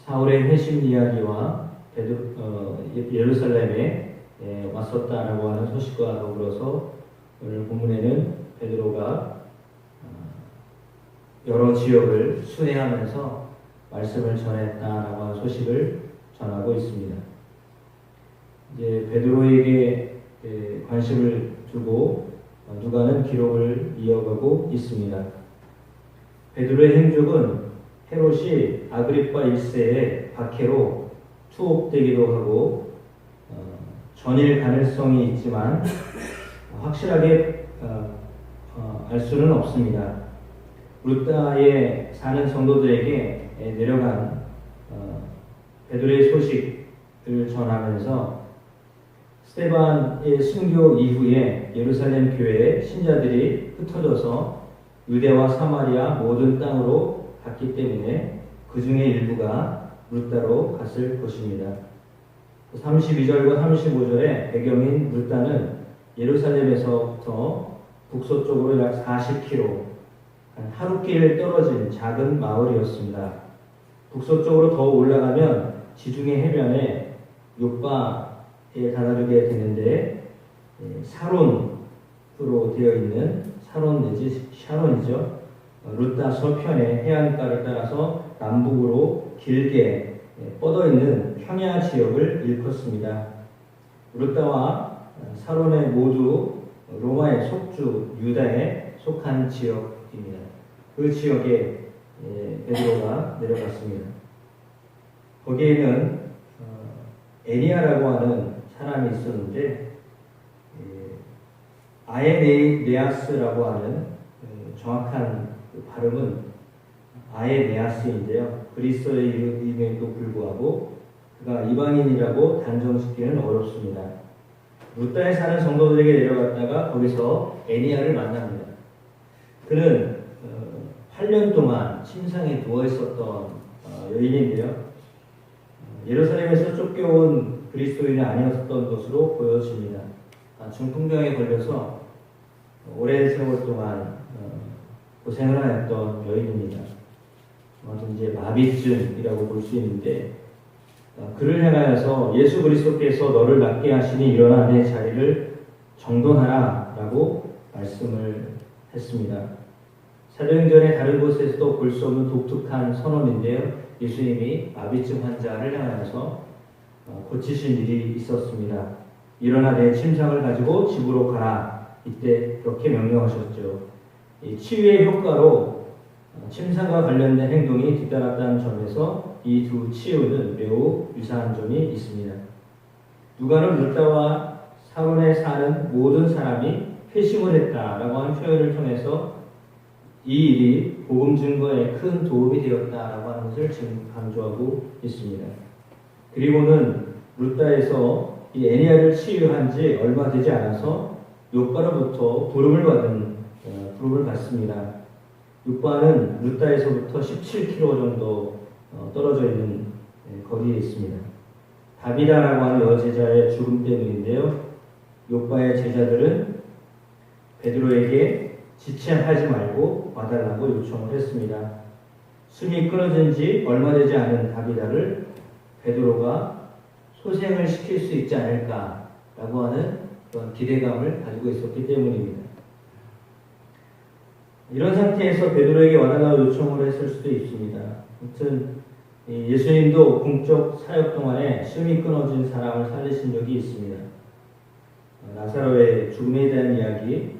사울의 회심 이야기와 예루살렘에 왔었다라고 하는 소식과 더불어서 오늘 본문에는 베드로가 여러 지역을 순회하면서 말씀을 전했다라고 하는 소식을 전하고 있습니다. 이제 베드로에게 관심을 두고 누가는 기록을 이어가고 있습니다. 베드로의 행적은 헤롯이 아그리파 1세의 박해로 투옥되기도 하고 전일 가능성이 있지만 확실하게 알 수는 없습니다. 루다에 사는 성도들에게 내려간 베드로의 소식을 전하면서 스데반의 순교 이후에 예루살렘 교회의 신자들이 흩어져서 유대와 사마리아 모든 땅으로 갔기 때문에 그 중에 일부가 루다로 갔을 것입니다. 32절과 35절의 배경인 루다는 예루살렘에서부터 북서쪽으로 약 40km, 하루길 떨어진 작은 마을이었습니다. 북서쪽으로 더 올라가면 지중해 해변에 욥바에 다다르게 되는데 사론으로 되어 있는 사론 내지 샤론이죠. 루다 서편의 해안가를 따라서 남북으로 길게 뻗어있는 평야 지역을 일컫습니다. 루다와 사론의 모두 로마의 속주 유다에 속한 지역입니다. 그 지역에 베드로가 내려갔습니다. 거기에는 에니아라고 하는 사람이 있었는데 아에네아스라고 하는 정확한 발음은 아에네아스인데요. 그리스도의 이름임에도 불구하고 그가 이방인이라고 단정짓기는 어렵습니다. 루다에 사는 성도들에게 내려갔다가 거기서 에니아를 만납니다. 그는 8년 동안 침상에 누워 있었던 여인인데요. 예루살렘에서 쫓겨온 그리스도인이 아니었던 것으로 보여집니다. 중풍병에 걸려서 오랜 세월 동안 고생을 하였던 여인입니다. 이제 마비증이라고 볼 수 있는데 그를 향하여서 예수 그리스도께서 너를 낫게 하시니 일어나 내 자리를 정돈하라 라고 말씀을 했습니다. 사도행전의 다른 곳에서도 볼 수 없는 독특한 선언인데요. 예수님이 마비증 환자를 향하여서 고치신 일이 있었습니다. 일어나 내 침상을 가지고 집으로 가라. 이때 그렇게 명령하셨죠. 이 치유의 효과로 침상과 관련된 행동이 뒤따랐다는 점에서 이 두 치유는 매우 유사한 점이 있습니다. 누가는 루다와 사론에 사는 모든 사람이 회심을 했다라고 하는 표현을 통해서 이 일이 복음 증거에 큰 도움이 되었다라고 하는 것을 지금 강조하고 있습니다. 그리고는 루다에서 이 에니아를 치유한 지 얼마 되지 않아서 욥바로부터 부름을 받습니다. 욥바는 루다에서부터 17km 정도 떨어져 있는 거리에 있습니다. 다비다라고 하는 여제자의 죽음 때문인데요. 욥바의 제자들은 베드로에게 지체하지 말고 와달라고 요청을 했습니다. 숨이 끊어진 지 얼마 되지 않은 다비다를 베드로가 소생을 시킬 수 있지 않을까라고 하는 그런 기대감을 가지고 있었기 때문입니다. 이런 상태에서 베드로에게 와달라고 요청을 했을 수도 있습니다. 아무튼 예수님도 공적 사역 동안에 숨이 끊어진 사람을 살리신 적이 있습니다. 나사로의 죽음에 대한 이야기,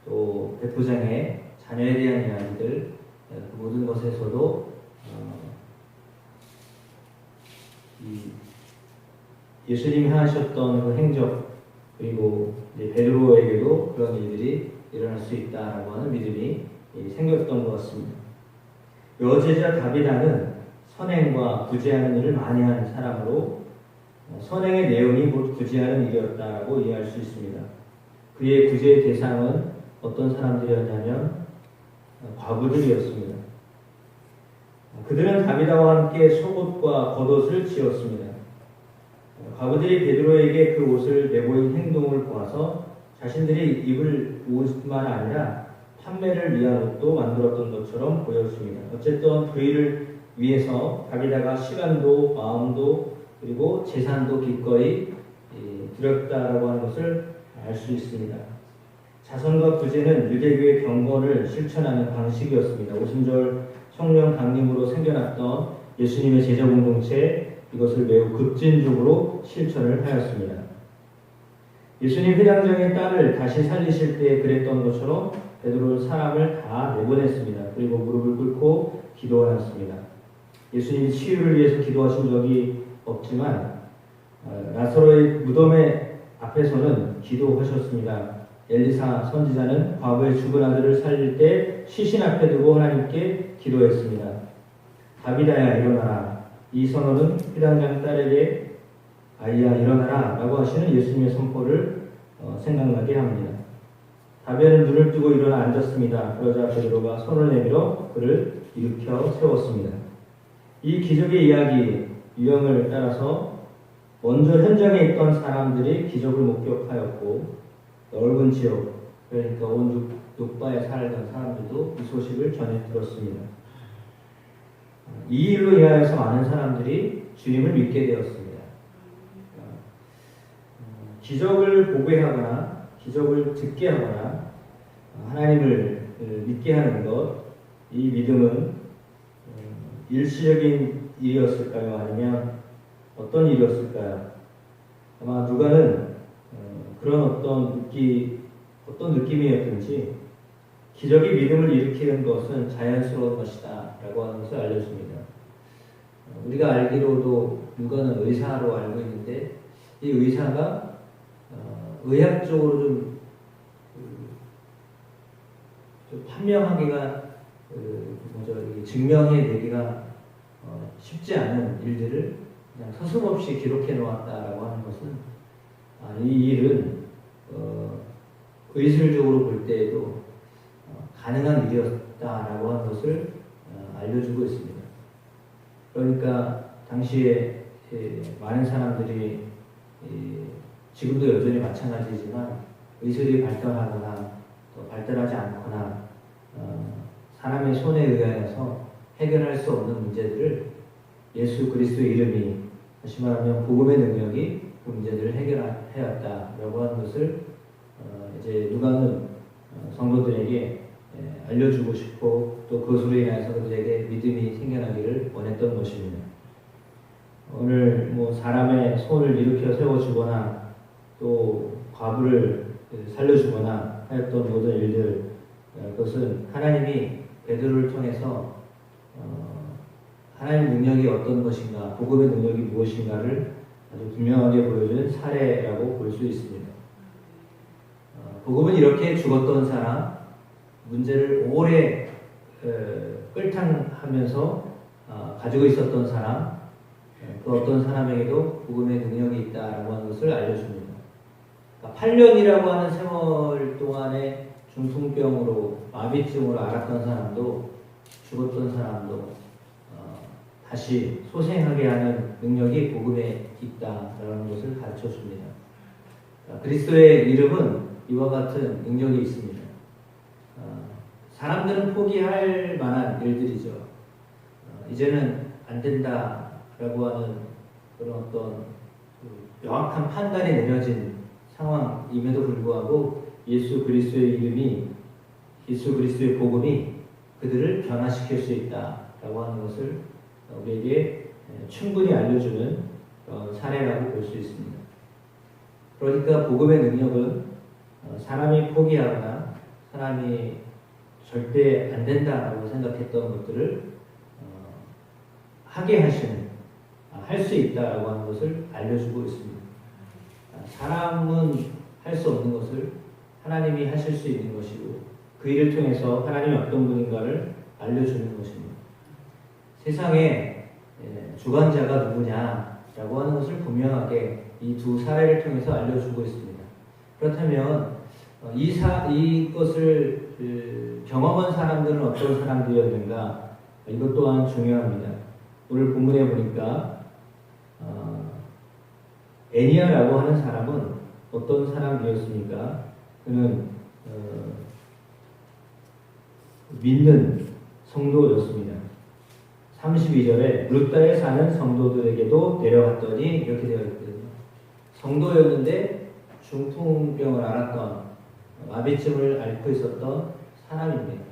또 백부장의 자녀에 대한 이야기들, 그 모든 것에서도 예수님이 하셨던 그 행적, 그리고 베드로에게도 그런 일들이 일어날 수 있다라고 하는 믿음이 생겼던 것 같습니다. 여제자 다비다는 선행과 구제하는 일을 많이 하는 사람으로 선행의 내용이 곧 구제하는 일이었다라고 이해할 수 있습니다. 그의 구제의 대상은 어떤 사람들이었냐면 과부들이었습니다. 그들은 다비다와 함께 속옷과 겉옷을 지었습니다. 과부들이 베드로에게 그 옷을 내보인 행동을 보아서 자신들이 입을 옷만 아니라 판매를 위한 옷도 만들었던 것처럼 보였습니다. 어쨌든 그 일을 위해서 거기다가 시간도 마음도 그리고 재산도 기꺼이 드렸다라고 하는 것을 알 수 있습니다. 자선과 구제는 유대교의 경건을 실천하는 방식이었습니다. 오순절 성령 강림으로 생겨났던 예수님의 제자 공동체, 이것을 매우 급진적으로 실천을 하였습니다. 예수님 회당장의 딸을 다시 살리실 때 그랬던 것처럼 베드로는 사람을 다 내보냈습니다. 그리고 무릎을 꿇고 기도하였습니다. 예수님이 치유를 위해서 기도하신 적이 없지만 나사로의 무덤의 앞에서는 기도하셨습니다. 엘리사 선지자는 과거에 죽은 아들을 살릴 때 시신 앞에 두고 하나님께 기도했습니다. 다비다야 일어나라. 이 선언은 회당장 딸에게 아이야 일어나라 라고 하시는 예수님의 선포를 생각나게 합니다. 다비아는 눈을 뜨고 일어나 앉았습니다. 그러자 베드로가 손을 내밀어 그를 일으켜 세웠습니다. 이 기적의 이야기 유형을 따라서 먼저 현장에 있던 사람들이 기적을 목격하였고 넓은 지역, 그러니까 온 육바에 살던 사람들도 이 소식을 전해 들었습니다. 이 일로 인하여서 많은 사람들이 주님을 믿게 되었습니다. 기적을 보게 하거나 기적을 듣게 하거나 하나님을 믿게 하는 것, 이 믿음은 일시적인 일이었을까요? 아니면 어떤 일이었을까요? 아마 누가는 그런 어떤 느낌이었든지 기적이 믿음을 일으키는 것은 자연스러운 것이다 라고 하는 것을 알려줍니다. 우리가 알기로도 누가는 의사로 알고 있는데 이 의사가 의학적으로 좀 판명하기가 증명해내기가 쉽지 않은 일들을 그냥 서슴없이 기록해 놓았다라고 하는 것은 이 일은 의술적으로 볼 때에도 가능한 일이었다라고 하는 것을 알려주고 있습니다. 그러니까 당시에 많은 사람들이 지금도 여전히 마찬가지지만 의술이 발달하거나 또 발달하지 않거나 사람의 손에 의하여서 해결할 수 없는 문제들을 예수 그리스도의 이름이, 다시 말하면 복음의 능력이 그 문제들을 해결하였다라고 하는 것을 이제 누가는 성도들에게 알려주고 싶고 또 그것으로 인해서 그들에게 믿음이 생겨나기를 원했던 것입니다. 오늘 사람의 손을 일으켜 세워주거나 또 과부를 살려주거나 하였던 모든 일들, 그것은 하나님이 베드로를 통해서 하나님의 능력이 어떤 것인가, 복음의 능력이 무엇인가를 아주 분명하게 보여준 사례라고 볼 수 있습니다. 복음은 이렇게 죽었던 사람, 문제를 오래 끌탕하면서 가지고 있었던 사람, 그 어떤 사람에게도 복음의 능력이 있다라고 하는 것을 알려줍니다. 그러니까 8년이라고 하는 세월 동안에 중풍병으로 마비증으로 앓았던 사람도, 죽었던 사람도 다시 소생하게 하는 능력이 복음에 있다라는 것을 가르쳐 줍니다. 그리스도의 이름은 이와 같은 능력이 있습니다. 사람들은 포기할 만한 일들이죠. 이제는 안 된다라고 하는 그런 어떤 명확한 판단이 내려진 상황임에도 불구하고 예수 그리스도의 이름이, 예수 그리스도의 복음이 그들을 변화시킬 수 있다라고 하는 것을 우리에게 충분히 알려주는 사례라고 볼 수 있습니다. 그러니까 복음의 능력은 사람이 포기하거나 사람이 절대 안 된다라고 생각했던 것들을 하게 하시는, 할 수 있다라고 하는 것을 알려주고 있습니다. 사람은 할 수 없는 것을 하나님이 하실 수 있는 것이고 그 일을 통해서 하나님이 어떤 분인가를 알려주는 것입니다. 세상에 주관자가 누구냐라고 하는 것을 분명하게 이 두 사례를 통해서 알려주고 있습니다. 그렇다면 이것을 경험한 사람들은 어떤 사람들이었는가? 이것 또한 중요합니다. 오늘 본문에 보니까 애니아라고 하는 사람은 어떤 사람이었습니까? 그는 믿는 성도였습니다. 32절에 루다에 사는 성도들에게도 내려갔더니 이렇게 되어 있거든요. 성도였는데 중풍병을 앓았던 마비증을 앓고 있었던 사람입니다.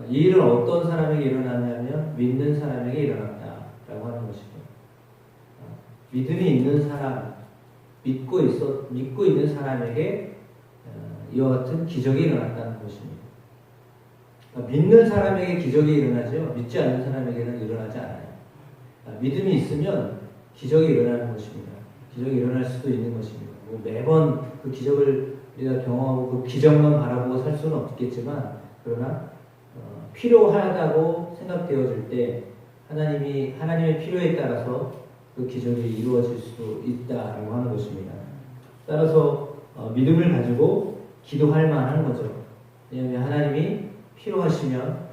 이 일은 어떤 사람에게 일어났냐면 믿는 사람에게 일어났다라고 하는 것이죠. 믿음이 있는 사람, 믿고 있는 사람에게 이와 같은 기적이 일어났다는 것입니다. 믿는 사람에게 기적이 일어나죠. 믿지 않는 사람에게는 일어나지 않아요. 믿음이 있으면 기적이 일어나는 것입니다. 기적이 일어날 수도 있는 것입니다. 뭐 매번 그 기적을 우리가 경험하고 그 기적만 바라보고 살 수는 없겠지만, 그러나 필요하다고 생각되어질 때 하나님의 필요에 따라서 그 기적이 이루어질 수 있다라고 하는 것입니다. 따라서 믿음을 가지고 기도할 만한 거죠. 왜냐하면 하나님이 필요하시면,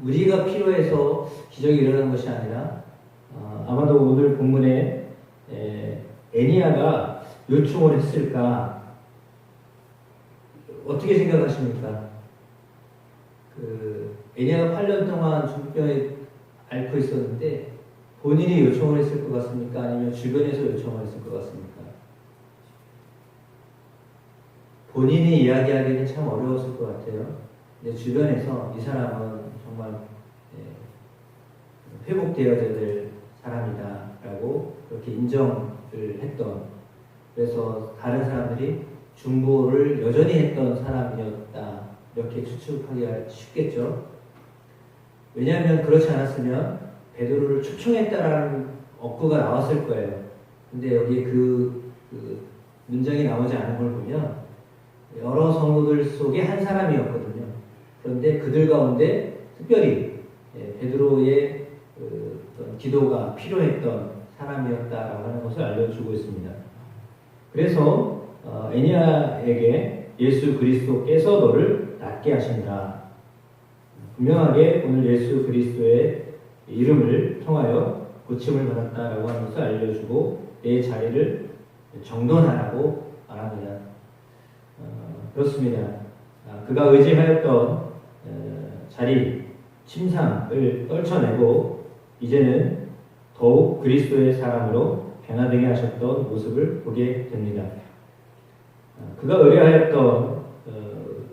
우리가 필요해서 기적이 일어나는 것이 아니라 아마도 오늘 본문에 애니야가 요청을 했을까? 어떻게 생각하십니까? 애니야가 8년 동안 중풍병에 앓고 있었는데 본인이 요청을 했을 것 같습니까? 아니면 주변에서 요청을 했을 것 같습니까? 본인이 이야기하기는 참 어려웠을 것 같아요. 근데 주변에서 이 사람은 정말 회복되어야 될 사람이다 라고 그렇게 인정을 했던, 그래서 다른 사람들이 중보를 여전히 했던 사람이었다 이렇게 추측하기가 쉽겠죠. 왜냐하면 그렇지 않았으면 베드로를 초청했다라는 억구가 나왔을 거예요. 근데 여기 그 문장이 나오지 않은 걸 보면 여러 성도들 속에 한 사람이었거든요. 그런데 그들 가운데 특별히 베드로의 기도가 필요했던 사람이었다라고 하는 것을 알려주고 있습니다. 그래서 애니야에게 예수 그리스도께서 너를 낫게 하신다. 분명하게 오늘 예수 그리스도의 이름을 통하여 고침을 받았다라고 하는 것을 알려주고 내 자리를 정돈하라고 말합니다. 그렇습니다. 그가 의지하였던 자리, 침상을 떨쳐내고 이제는 더욱 그리스도의 사람으로 변화되게 하셨던 모습을 보게 됩니다. 그가 의뢰하였던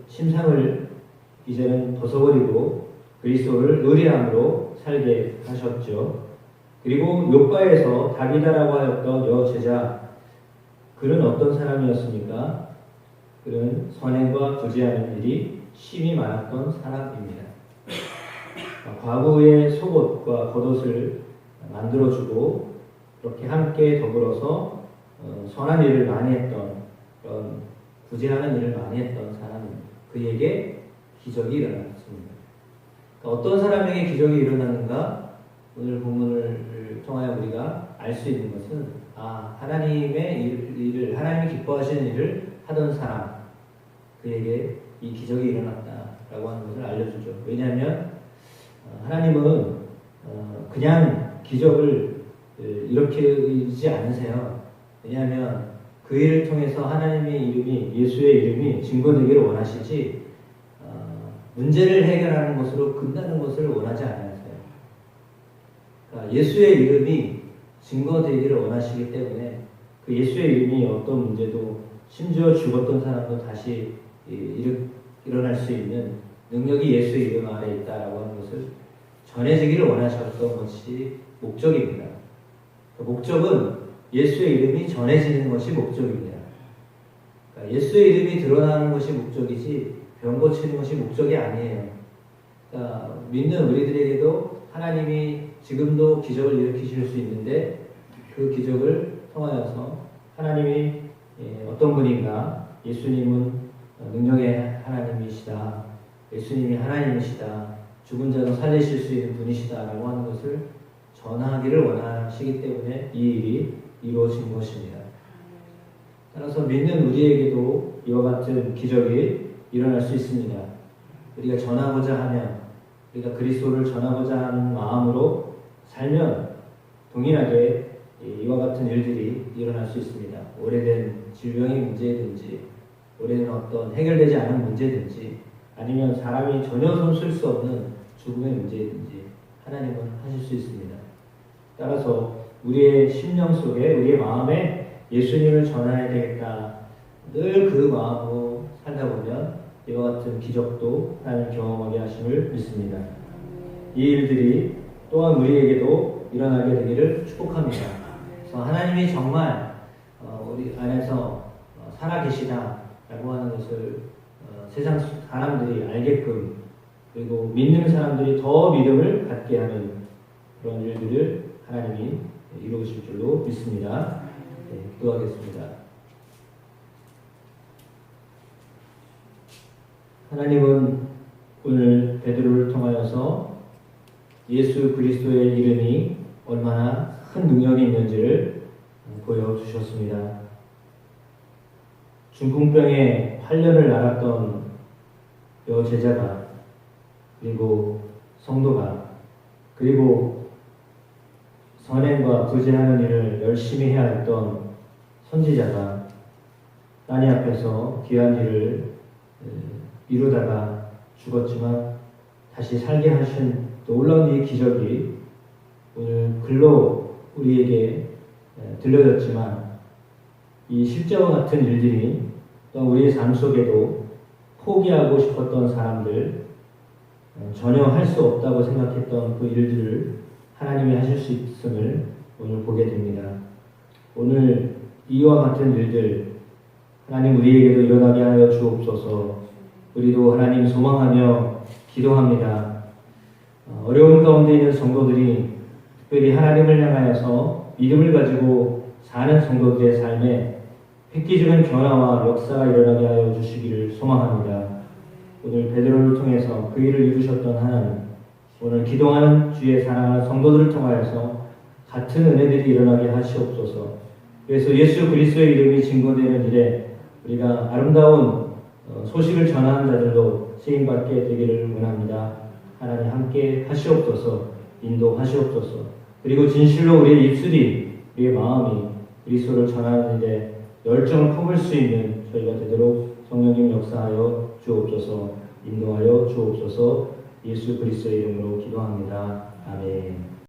침상을 이제는 벗어버리고 그리스도를 의뢰함으로 살게 하셨죠. 그리고 욥바에서 다비다라고 하였던 여제자, 그는 어떤 사람이었습니까? 그는 선행과 구제하는 일이 심히 많았던 사람입니다. 과부의 속옷과 겉옷을 만들어주고 그렇게 함께 더불어서 선한 일을 많이 했던, 그런 구제하는 일을 많이 했던 사람입니다. 그에게 기적이 일어났습니다. 어떤 사람에게 기적이 일어났는가? 오늘 본문을 통하여 우리가 알 수 있는 것은 하나님의 일을, 하나님이 기뻐하시는 일을 하던 사람, 그에게 이 기적이 일어났다라고 하는 것을 알려주죠. 왜냐하면 하나님은 그냥 기적을 일으키지 않으세요. 왜냐하면 그 일을 통해서 하나님의 이름이, 예수의 이름이 증거되기를 원하시지 문제를 해결하는 것으로 끝나는 것을 원하지 않으세요. 그러니까 예수의 이름이 증거되기를 원하시기 때문에 그 예수의 이름이 어떤 문제도, 심지어 죽었던 사람도 다시 일어날 수 있는 능력이 예수의 이름 안에 있다라고 하는 것을 전해지기를 원하셨던 것이 목적입니다. 그 목적은 예수의 이름이 전해지는 것이 목적입니다. 그러니까 예수의 이름이 드러나는 것이 목적이지 병 고치는 것이 목적이 아니에요. 그러니까 믿는 우리들에게도 하나님이 지금도 기적을 일으키실 수 있는데 그 기적을 통하여서 하나님이 어떤 분인가, 예수님은 능력의 하나님이시다, 예수님이 하나님이시다, 죽은 자도 살리실 수 있는 분이시다라고 하는 것을 전하기를 원하시기 때문에 이 일이 이루어진 것입니다. 따라서 믿는 우리에게도 이와 같은 기적이 일어날 수 있습니다. 우리가 전하고자 하면, 우리가 그리스도를 전하고자 하는 마음으로 살면 동일하게 이와 같은 일들이 일어날 수 있습니다. 오래된 질병의 문제든지, 오래된 어떤 해결되지 않은 문제든지, 아니면 사람이 전혀 손쓸 수 없는 죽음의 문제든지, 하나님은 하실 수 있습니다. 따라서 우리의 심령 속에, 우리의 마음에 예수님을 전해야 되겠다. 늘 그 마음으로 살다 보면 이와 같은 기적도 하나님 경험하게 하심을 믿습니다. 이 일들이 또한 우리에게도 일어나게 되기를 축복합니다. 그래서 하나님이 정말 우리 안에서 살아계시다라고 하는 것을 세상 사람들이 알게끔, 그리고 믿는 사람들이 더 믿음을 갖게 하는 그런 일들을 하나님이 이루실 줄로 믿습니다. 네, 기도하겠습니다. 하나님은 오늘 베드로를 통하여서 예수 그리스도의 이름이 얼마나 큰 능력이 있는지를 보여주셨습니다. 중풍병에 8년을 앓았던 여제자가, 그리고 성도가, 그리고 선행과 구제하는 일을 열심히 해야 했던 선지자가 따니 앞에서 귀한 일을 이루다가 죽었지만 다시 살게 하신 놀라운 이 기적이 오늘 글로 우리에게 들려졌지만, 이 십자와 같은 일들이 또 우리의 삶 속에도 포기하고 싶었던 사람들, 전혀 할 수 없다고 생각했던 그 일들을 하나님이 하실 수 있음을 오늘 보게 됩니다. 오늘 이와 같은 일들 하나님 우리에게도 일어나게 하여 주옵소서. 우리도 하나님 소망하며 기도합니다. 어려운 가운데 있는 성도들이 특별히 하나님을 향하여서 믿음을 가지고 사는 성도들의 삶에 획기적인 변화와 역사가 일어나게 하여 주시기를 소망합니다. 오늘 베드로를 통해서 그 일을 이루셨던 하나님, 오늘 기도하는 주의 사랑하는 성도들을 통하여서 같은 은혜들이 일어나게 하시옵소서. 그래서 예수 그리스도의 이름이 증거되는 일에 우리가 아름다운 소식을 전하는 자들로 쓰임받게 되기를 원합니다. 하나님 함께 하시옵소서, 인도하시옵소서. 그리고 진실로 우리의 입술이, 우리의 마음이 그리스도를 전하는 일에 열정을 품을 수 있는 저희가 되도록 성령님 역사하여 주옵소서, 인도하여 주옵소서. 예수 그리스도의 이름으로 기도합니다. 아멘.